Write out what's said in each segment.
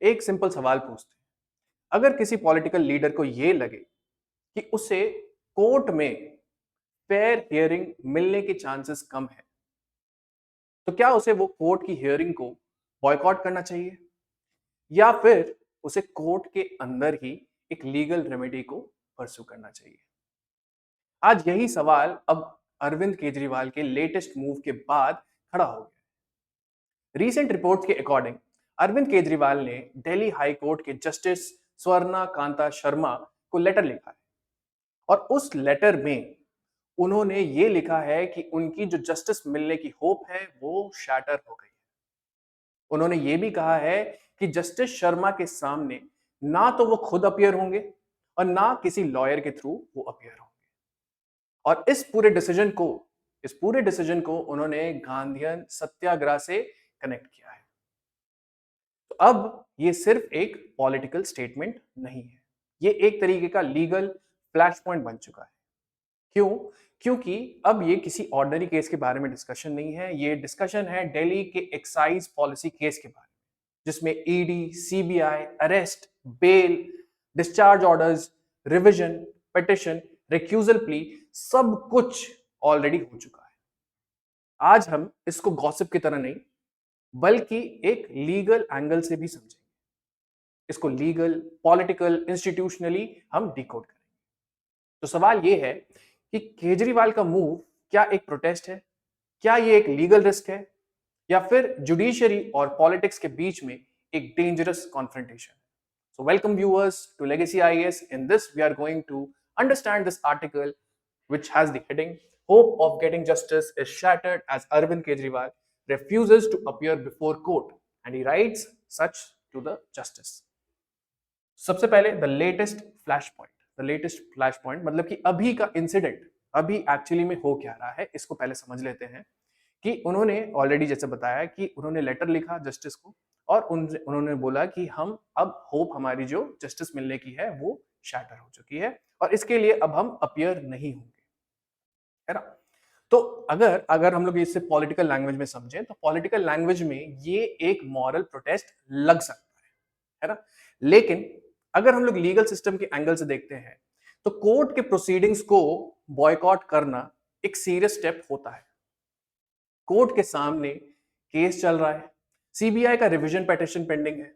एक सिंपल सवाल पूछते हैं। अगर किसी पॉलिटिकल लीडर को ये लगे कि उसे कोर्ट में फेयर हियरिंग मिलने के चांसेस कम है, तो क्या उसे वो कोर्ट की हियरिंग को बॉयकॉट करना चाहिए या फिर उसे कोर्ट के अंदर ही एक लीगल रेमेडी को परस्यू करना चाहिए? आज यही सवाल अब अरविंद केजरीवाल के लेटेस्ट मूव के बाद खड़ा हो गया। रीसेंट रिपोर्ट्स के अकॉर्डिंग अरविंद केजरीवाल ने दिल्ली हाई कोर्ट के जस्टिस स्वर्णा कांता शर्मा को लेटर लिखा है और उस लेटर में उन्होंने ये लिखा है कि उनकी जो जस्टिस मिलने की होप है वो शैटर हो गई है। उन्होंने ये भी कहा है कि जस्टिस शर्मा के सामने ना तो वो खुद अपीयर होंगे और ना किसी लॉयर के थ्रू वो अपीयर होंगे। और इस पूरे डिसीजन को उन्होंने गांधीयन सत्याग्रह से कनेक्ट किया है। तो अब ये सिर्फ एक पॉलिटिकल स्टेटमेंट नहीं है, ये एक तरीके का लीगल फ्लैश पॉइंट बन चुका है। क्यों? क्योंकि अब ये किसी ऑर्डिनरी केस के बारे में डिस्कशन नहीं है, ये डिस्कशन है दिल्ली के एक्साइज पॉलिसी केस के बारे में, जिसमें ED, CBI, arrest, bail, discharge orders, revision, petition, recusal plea सब कुछ ऑलरेडी हो चुका है। आज हम इसको गॉसिप की तरह नहीं बल्कि एक लीगल एंगल से भी समझेंगे। इसको लीगल, पॉलिटिकल, इंस्टीट्यूशनली हम डिकोड करेंगे। तो सवाल ये है कि केजरीवाल का मूव क्या एक प्रोटेस्ट है? क्या ये एक लीगल रिस्क है या फिर जुडिशरी और पॉलिटिक्स के बीच में एक dangerous confrontation? So welcome viewers to Legacy IAS. In this, we are going to understand this article which has the heading Hope of Getting Justice is Shattered as Arvind Kejriwal refuses to appear before court and he writes such to the justice. सबसे पहले the latest flash point मतलब कि अभी का incident अभी actually में हो क्या रहा है इसको पहले समझ लेते हैं कि उन्होंने ऑलरेडी जैसे बताया कि उन्होंने लेटर लिखा जस्टिस को और उन्होंने बोला कि हम अब होप हमारी जो जस्टिस मिलने की है वो शैटर हो चुकी है और इसके लिए अब हम अपीयर नहीं होंगे, है ना? तो अगर अगर हम लोग इसे पॉलिटिकल लैंग्वेज में समझें तो पॉलिटिकल लैंग्वेज में ये एक मॉरल प्रोटेस्ट लग सकता है ना? लेकिन अगर हम लोग लीगल सिस्टम के एंगल से देखते हैं तो कोर्ट के प्रोसीडिंग्स को बॉयकॉट करना एक सीरियस स्टेप होता है। कोर्ट के सामने केस चल रहा है, सीबीआई का रिवीजन पिटीशन पेंडिंग है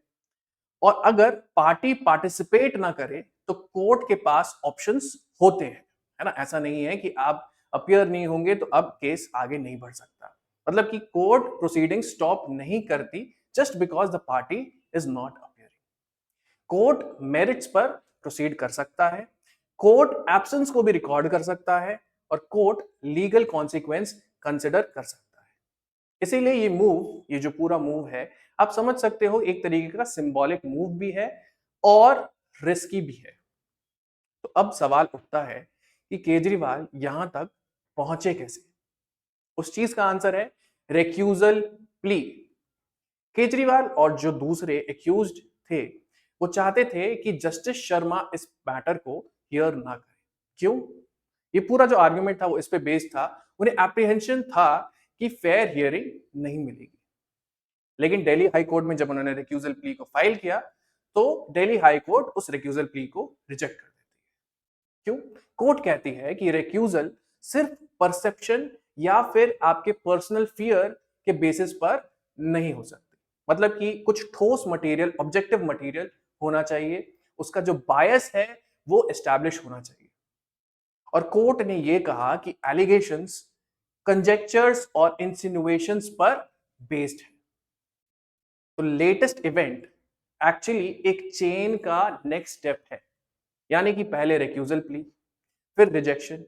और अगर पार्टी पार्टिसिपेट ना करे तो कोर्ट के पास ऑप्शंस होते हैं, है ना? ऐसा नहीं है कि आप अपीयर नहीं होंगे तो अब केस आगे नहीं बढ़ सकता। मतलब कि कोर्ट प्रोसीडिंग स्टॉप नहीं करती just because the party is not appearing. Court merits पर प्रोसीड कर सकता है, कोर्ट एब्सेंस को भी रिकॉर्ड कर सकता है और कोर्ट लीगल कॉन्सिक्वेंस कंसिडर कर सकता है। इसीलिए ये जो पूरा मूव है, आप समझ सकते हो एक तरीके का सिंबॉलिक मूव भी है और रिस्की भी है। तो अब सवाल उठता है कि केजरीवाल यहां तक पहुंचे कैसे? उस चीज का आंसर है रेक्यूजल प्ली। केजरीवाल और जो दूसरे एक्यूज्ड थे वो चाहते थे कि जस्टिस शर्मा इस मैटर को हियर ना करें। क्यों? ये पूरा जो आर्गुमेंट था वो इस पे बेस्ड था। उन्हें एप्रीहेंशन था कि फेयर हियरिंग नहीं मिलेगी। लेकिन दिल्ली हाई कोर्ट में जब उन्होंने रिक्यूजल प्ली को फाइल किया तो दिल्ली हाई कोर्ट उस रिक्यूजल प्ली को रिजेक्ट कर देती है। क्यों? कोर्ट कहती है कि रिक्यूजल सिर्फ परसेप्शन या फिर आपके पर्सनल फियर के बेसिस पर नहीं हो सकती। मतलब कि कुछ ठोस मटेरियल, ऑब्जेक्टिव मटेरियल होना चाहिए, उसका जो बायस है वो एस्टैब्लिश होना चाहिए। और कोर्ट ने यह कहा कि एलिगेशंस, कंजेक्चर्स और इंसिनुएशंस पर बेस्ड है। तो लेटेस्ट इवेंट एक्चुअली एक चेन का नेक्स्ट स्टेप है, यानी कि पहले रिक्यूजल प्ली, फिर रिजेक्शन,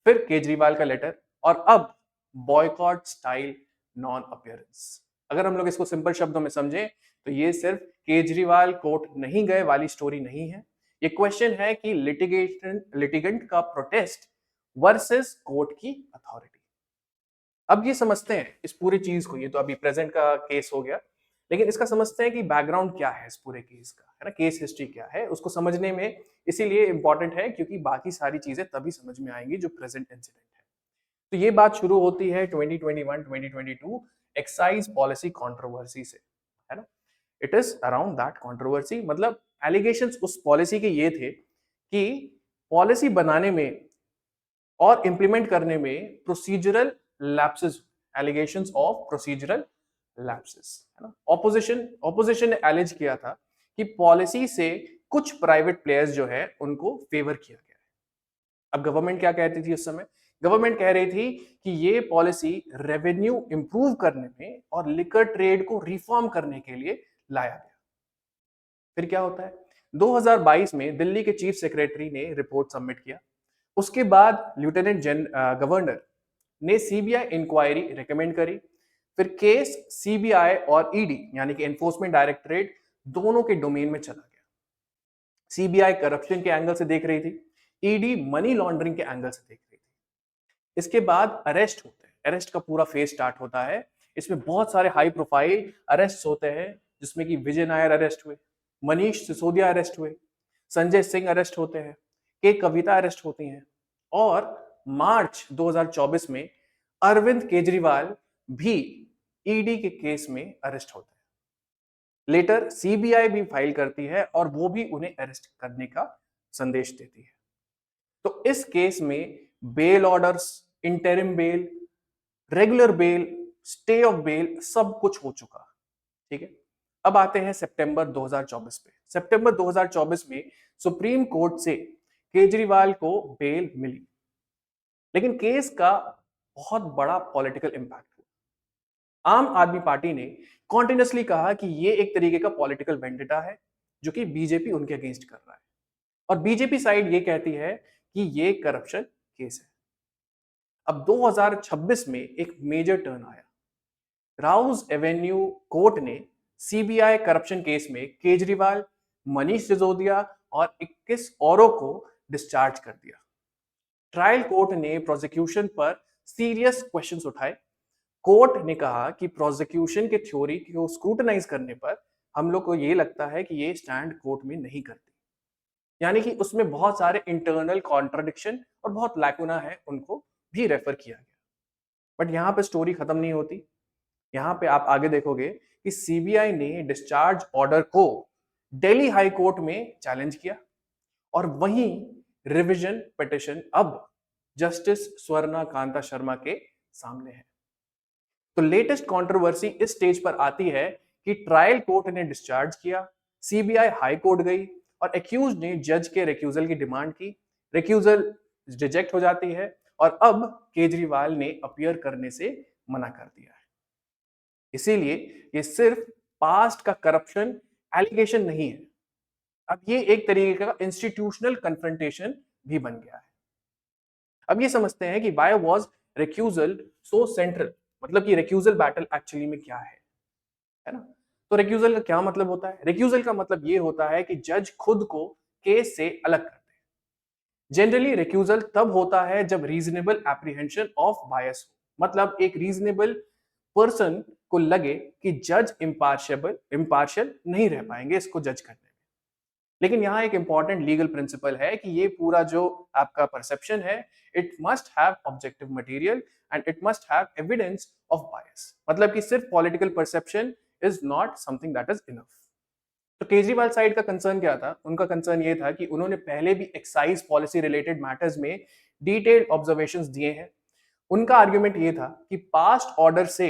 फिर केजरीवाल का लेटर और अब बॉयकॉट स्टाइल नॉन अपीयरेंस। अगर हम लोग इसको सिंपल शब्दों में समझें तो ये सिर्फ केजरीवाल कोर्ट नहीं गए वाली स्टोरी नहीं है। ये क्वेश्चन है कि लिटिगेंट का प्रोटेस्ट वर्सेस कोर्ट की अथॉरिटी। अब ये समझते हैं इस पूरी चीज को, ये तो अभी प्रेजेंट का केस हो गया, लेकिन इसका समझते हैं कि बैकग्राउंड क्या है इस पूरे केस का, है ना? केस हिस्ट्री क्या है उसको समझने में इसीलिए इंपॉर्टेंट है क्योंकि बाकी सारी चीजें तभी समझ में आएंगी जो प्रेजेंट इंसिडेंट है। तो ये बात शुरू होती है 2021-2022 एक्साइज पॉलिसी कंट्रोवर्सी से, है ना? It is around that controversy. मतलब एलिगेशंस उस पॉलिसी के ये थे कि पॉलिसी बनाने में और इंप्लीमेंट करने में procedural lapses, allegations of procedural lapses, है ना। ऑपोजिशन ने एलिज किया था कि पॉलिसी से कुछ प्राइवेट प्लेयर्स जो है उनको फेवर किया गया है। अब गवर्नमेंट क्या कहती थी उस समय? गवर्नमेंट कह रही थी कि ये पॉलिसी रेवेन्यू इंप्रूव करने में और लिकर ट्रेड को रिफॉर्म करने के लिए लाया गया। फिर क्या होता है? 2022 में दिल्ली के चीफ सेक्रेटरी ने रिपोर्ट सबमिट किया। उसके बाद लेफ्टिनेंट गवर्नर ने सीबीआई इंक्वायरी रेकमेंड करी। फिर केस सीबीआई और ईडी यानी कि एनफोर्समेंट डायरेक्टरेट दोनों के डोमेन में चला गया। सीबीआई करप्शन के एंगल से देख रही थी, ईडी मनी लॉन्ड्रिंग के एंगल से देख रही थी। इसके बाद अरेस्ट होते हैं, अरेस्ट का पूरा फेज स्टार्ट होता है। इसमें बहुत सारे हाई प्रोफाइल अरेस्ट होते हैं, जिसमें कि विजय नायर अरेस्ट हुए, मनीष सिसोदिया अरेस्ट हुए, संजय सिंह अरेस्ट होते हैं, के कविता अरेस्ट होती हैं, और मार्च 2024 में अरविंद केजरीवाल भी ईडी के केस में अरेस्ट होते हैं। लेटर सीबीआई भी फाइल करती है और वो भी उन्हें अरेस्ट करने का संदेश देती है। तो इस केस में bail orders, interim bail, regular bail, stay of bail सब कुछ हो चुका। ठीक है। अब आते हैं सितंबर 2024 पे। सितंबर 2024 में सुप्रीम कोर्ट से केजरीवाल को बेल मिली, लेकिन केस का बहुत बड़ा पॉलिटिकल इंपैक्ट हुआ। आम आदमी पार्टी ने कॉन्टिन्यूसली कहा कि ये एक तरीके का पॉलिटिकल वेंडेटा है जो कि बीजेपी उनके अगेंस्ट कर रहा है, और बीजेपी साइड ये कहती है कि ये करप्शन केस है। अब 2026 में एक मेजर टर्न आया। राउज एवेन्यू कोर्ट ने सीबीआई करप्शन केस में केजरीवाल, मनीष सिसोदिया और 21 औरों को डिस्चार्ज कर दिया। ट्रायल कोर्ट ने प्रोसिक्यूशन पर सीरियस क्वेश्चंस उठाए। कोर्ट ने कहा कि प्रोसिक्यूशन के थ्योरी को स्क्रूटनाइज करने पर हम लोग को ये लगता है कि ये स्टैंड कोर्ट में नहीं करती, यानी कि उसमें बहुत सारे इंटरनल कॉन्ट्रडिक्शन और बहुत लैकुना है, उनको भी रेफर किया गया। बट यहाँ पे स्टोरी खत्म नहीं होती। यहाँ पे आप आगे देखोगे कि सीबीआई ने डिस्चार्ज ऑर्डर को दिल्ली हाई कोर्ट में चैलेंज किया, और वहीं रिवीजन पिटिशन अब जस्टिस स्वर्णा कांता शर्मा के सामने है। तो लेटेस्ट कंट्रोवर्सी इस स्टेज पर आती है कि ट्रायल कोर्ट ने डिस्चार्ज किया, सीबीआई हाई कोर्ट गई और एक्यूज ने जज के रिक्यूजल की डिमांड की। रिक्यूजल रिजेक्ट हो जाती है और अब केजरीवाल ने अपीयर करने से मना कर दिया है। इसीलिए ये सिर्फ पास्ट का करप्शन एलिगेशन नहीं है, अब ये एक तरीके का इंस्टीट्यूशनल कन्फ्रंटेशन भी बन गया है। अब ये समझते हैं कि why was recusal so central, मतलब कि रिक्यूजल बैटल एक्चुअली में क्या है ना। तो रिक्यूजल का क्या मतलब होता है? रिक्यूजल का मतलब ये होता है कि जज खुद को केस से अलग करते हैं। जनरली रिक्यूजल तब होता है जब रीजनेबल एप्रीहेंशन ऑफ बायस हो, मतलब एक रीजनेबल पर्सन को लगे कि जज इम्पार्शियल नहीं रह पाएंगे इसको जज करने में। लेकिन यहाँ एक इंपॉर्टेंट लीगल प्रिंसिपल है कि ये पूरा जो आपका परसेप्शन है, it must have objective material and it must have evidence of बायस। मतलब कि सिर्फ political perception is not something that is enough. तो केजरीवाल साइड का कंसर्न क्या था? उनका कंसर्न ये था कि उन्होंने पहले भी एक्साइज पॉलिसी रिलेटेड मैटर्स में डिटेल्ड ऑब्जर्वेशंस दिए हैं। उनका आर्ग्यूमेंट ये था कि पास्ट ऑर्डर से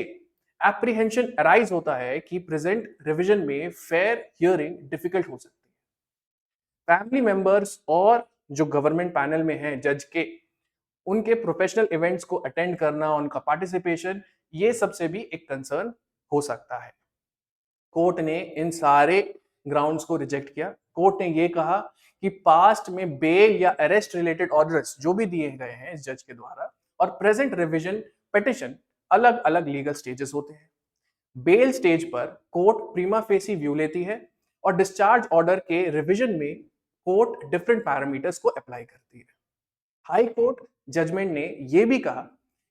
एप्रीहेंशन अराइज होता है कि प्रेजेंट रिवीजन में फेयर हियरिंग डिफिकल्ट हो सकती है। फैमिली मेंबर्स और जो गवर्नमेंट पैनल में हैं जज के, उनके प्रोफेशनल इवेंट्स को अटेंड करना, उनका पार्टिसिपेशन, ये सबसे भी एक कंसर्न हो सकता है। कोर्ट ने इन सारे ग्राउंड्स को रिजेक्ट किया। कोर्ट ने ये कहा कि पास्ट में बेल या अरेस्ट रिलेटेड ऑर्डर्स जो भी दिए गए हैं इस जज के द्वारा और प्रेजेंट रिवीजन पिटिशन अलग अलग लीगल स्टेजेस होते हैं। बेल स्टेज पर कोर्ट प्रीमा फेसी व्यू लेती है और डिस्चार्ज ऑर्डर के रिवीजन में कोर्ट डिफरेंट पैरामीटर्स को अप्लाई करती है। हाई कोर्ट जजमेंट ने यह भी कहा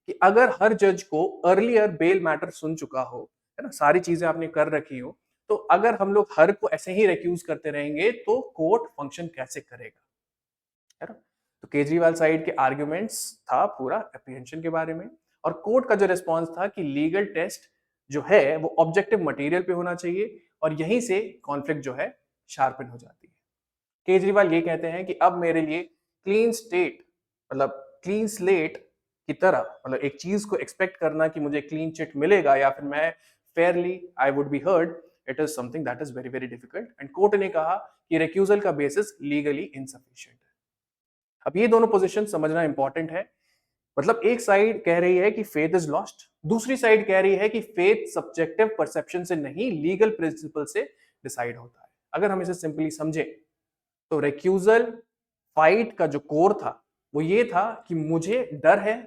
कि अगर हर जज को अर्लियर बेल मैटर सुन चुका हो, है ना, सारी चीजें आपने कर रखी हो, तो अगर हम लोग हर को ऐसे ही रिक्यूज करते रहेंगे तो कोर्ट फंक्शन कैसे करेगा, है ना। तो केजरीवाल साइड के आर्ग्यूमेंट्स था पूरा एप्रीहेंशन के बारे में, और कोर्ट का जो रिस्पॉन्स था कि लीगल टेस्ट जो है वो ऑब्जेक्टिव मटेरियल पे होना चाहिए और यहीं से कॉन्फ्लिक्ट जो है शार्पन हो जाती है। केजरीवाल ये कहते हैं कि अब मेरे लिए क्लीन स्टेट मतलब क्लीन स्लेट की तरह मतलब एक चीज को एक्सपेक्ट करना कि मुझे क्लीन चिट मिलेगा या फिर मैं Fairlie I would be heard, it is something that is very very difficult. And court ने कहा कि रिक्यूजल का बेसिस लीगली इनसफिशिएंट है। अब ये दोनों पोजीशन समझना इंपॉर्टेंट है। मतलब एक साइड कह रही है कि फेथ इज लॉस्ट, दूसरी साइड कह रही है कि फेथ सब्जेक्टिव परसेप्शन से नहीं लीगल प्रिंसिपल से डिसाइड होता है। अगर हम इसे सिंपली समझें तो रिक्यूजल फाइट का जो कोर था वो ये था कि मुझे डर है,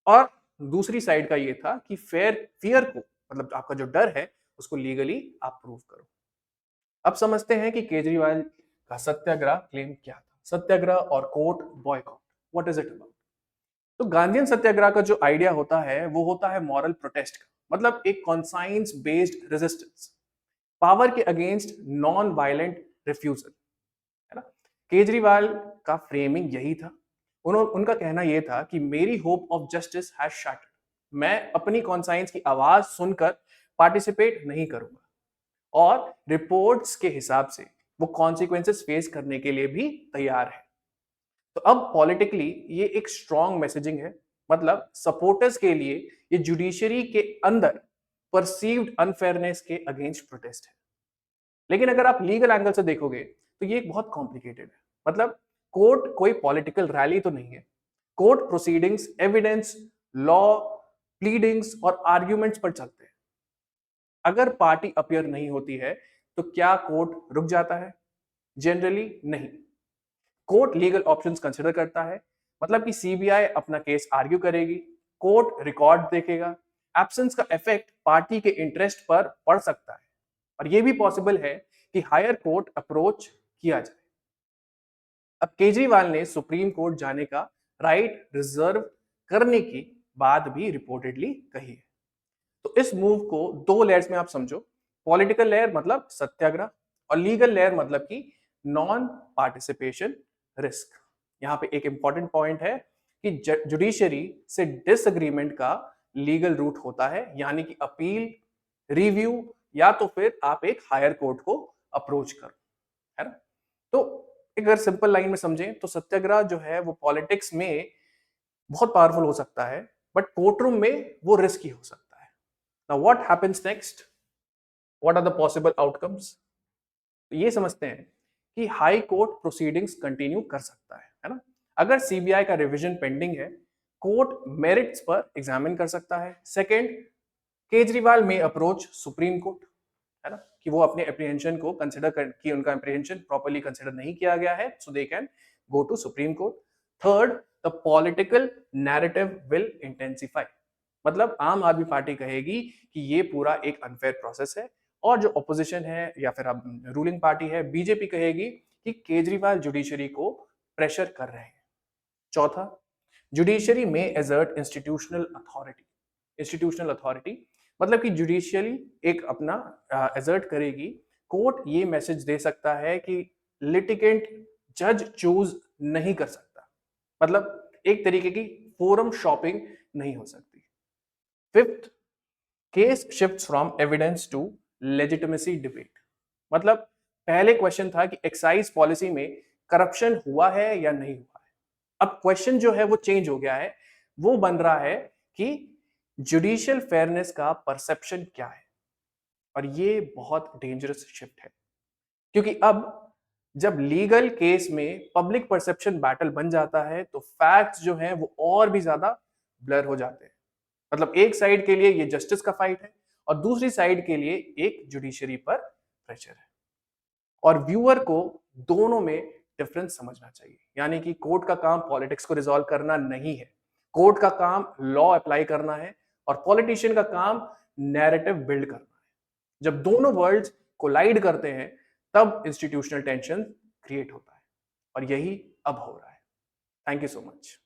और दूसरी साइड का ये था कि फियर को मतलब आपका जो डर है उसको लीगली आप प्रूव करो। अब समझते हैं कि केजरीवाल का सत्याग्रह क्लेम क्या था। सत्याग्रह और court boycott, what is it about? तो गांधीयन सत्याग्रह का जो आइडिया होता है वो होता है मॉरल प्रोटेस्ट का, मतलब एक कॉन्साइंस बेस्ड रेजिस्टेंस, पावर के अगेंस्ट नॉन वायलेंट रिफ्यूजल, है ना। केजरीवाल का फ्रेमिंग यही था। उनका कहना यह था कि मेरी hope of justice has shattered, मैं अपनी कॉन्साइंस की आवाज सुनकर पार्टिसिपेट नहीं करूंगा, और रिपोर्ट्स के हिसाब से वो कॉन्सिक्वेंसेस फेस करने के लिए भी तैयार है। तो अब पॉलिटिकली ये एक स्ट्रॉन्ग मैसेजिंग है, मतलब सपोर्टर्स के लिए ये जुडिशरी के अंदर परसीव्ड अनफेयरनेस के अगेंस्ट प्रोटेस्ट है। लेकिन अगर आप लीगल एंगल से देखोगे तो ये बहुत कॉम्प्लिकेटेड है। मतलब कोर्ट कोई पॉलिटिकल रैली तो नहीं है। Court proceedings evidence, law, pleadings और आर्ग्यूमेंट्स पर चलते हैं। अगर पार्टी अपियर नहीं होती है तो क्या कोर्ट रुक जाता है? जनरली नहीं। कोर्ट लीगल ऑप्शंस कंसिडर करता है, मतलब कि सीबीआई अपना केस आर्ग्यू करेगी, कोर्ट रिकॉर्ड देखेगा, एब्सेंस का इफेक्ट पार्टी के इंटरेस्ट पर पड़ सकता है, और यह भी पॉसिबल है कि हायर कोर्ट अप्रोच किया जाए। अब केजरीवाल ने सुप्रीम कोर्ट जाने का राइट रिजर्व करने की बात भी रिपोर्टेडली कही है। तो इस मूव को दो लेयर्स में आप समझो। पॉलिटिकल लेयर मतलब सत्याग्रह, और लीगल लेयर मतलब कि नॉन पार्टिसिपेशन रिस्क। यहां पे एक इंपॉर्टेंट पॉइंट है कि जुडिशरी से डिसएग्रीमेंट का लीगल रूट होता है, यानी कि अपील, रिव्यू, या तो फिर आप एक हायर कोर्ट को अप्रोच करो, है ना। तो अगर सिंपल लाइन में समझें तो सत्याग्रह जो है वो पॉलिटिक्स में बहुत पावरफुल हो सकता है, बट कोर्टरूम में वो रिस्की हो सकता है। Now what happens next, what are the possible outcomes? ये समझते हैं कि हाई कोर्ट प्रोसीडिंग्स कंटिन्यू कर सकता है ना। अगर सीबीआई का रिवीजन पेंडिंग है, कोर्ट मेरिट्स पर एग्जामिन कर सकता है। सेकंड, केजरीवाल में अप्रोच सुप्रीम कोर्ट, है ना, कि वो अपने एप्रीहेंशन को कंसिडर कर कि उनका एप्रीहेंशन प्रॉपर्ली कंसिडर नहीं किया गया है, so they can go to supreme court. Third, the political narrative will intensify, मतलब आम आदमी पार्टी कहेगी कि ये पूरा एक अनफेयर प्रोसेस है, और जो ऑपोजिशन है या फिर अब रूलिंग पार्टी है बीजेपी कहेगी कि केजरीवाल जुडिशरी को प्रेशर कर रहे हैं। चौथा, जुडिशरी में assert institutional authority. Institutional authority मतलब कि जुडिशियली एक अपना एजर्ट करेगी, कोर्ट ये मैसेज दे सकता है कि लिटिगेंट जज चूज नहीं कर सकता, मतलब एक तरीके की फोरम शॉपिंग नहीं हो सकती। Fifth, case shifts from evidence to legitimacy debate, मतलब पहले क्वेश्चन था कि एक्साइज पॉलिसी में करप्शन हुआ है या नहीं हुआ है, अब क्वेश्चन जो है वो चेंज हो गया है, वो बन रहा है कि जुडिशियल फेयरनेस का परसेप्शन क्या है। और ये बहुत डेंजरस शिफ्ट है, क्योंकि अब जब लीगल केस में पब्लिक परसेप्शन बैटल बन जाता है तो फैक्ट्स जो हैं वो और भी ज्यादा ब्लर हो जाते हैं। मतलब एक साइड के लिए ये जस्टिस का फाइट है, और दूसरी साइड के लिए एक जुडिशरी पर प्रेशर है। और व्यूअर को दोनों में डिफरेंस समझना चाहिए, यानी कि कोर्ट का काम पॉलिटिक्स को रिजॉल्व करना नहीं है, कोर्ट का काम लॉ अप्लाई करना है, और पॉलिटिशियन का काम नैरेटिव बिल्ड करना है। जब दोनों वर्ल्ड्स कोलाइड करते हैं तब इंस्टीट्यूशनल टेंशन क्रिएट होता है, और यही अब हो रहा है। Thank you so much.